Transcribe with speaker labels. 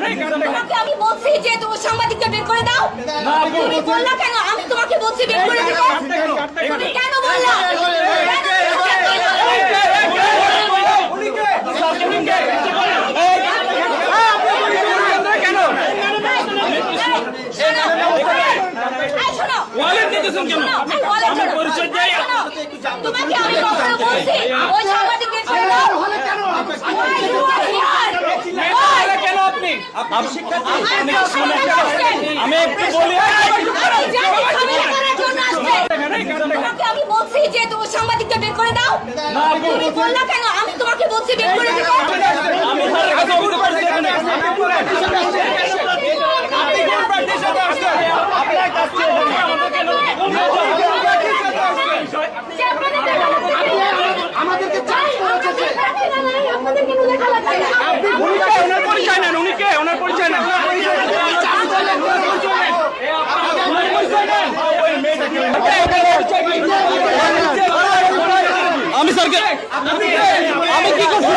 Speaker 1: তোমাকে আমি বলছি যে তুমি সাংবাদিকদের বের করে দাও। তুমি বললা কেন? আমি তোমাকে বলছি বের করে দিতে। তুমি কেন বললা? তোমাকে আমি কখনো বলছি ওই সাংবাদিকদের ছেড়ে দাও?
Speaker 2: আমি একটু বলি,
Speaker 1: তোমাকে আমি বলছি যে তুমি সাংবাদিকদের বের করে দাও। তুমি বললা কেন? আমি তোমাকে বলছি বের করে দিতে।
Speaker 3: আমাদেরকে চার্জ করা হচ্ছে।
Speaker 1: আপনাদের কেন লেখা লাগবে?
Speaker 2: ওনার পরিচয় নেন, উনি কে? ওনার পরিচয় নেন। আমি স্যারকে আমি কি করছি?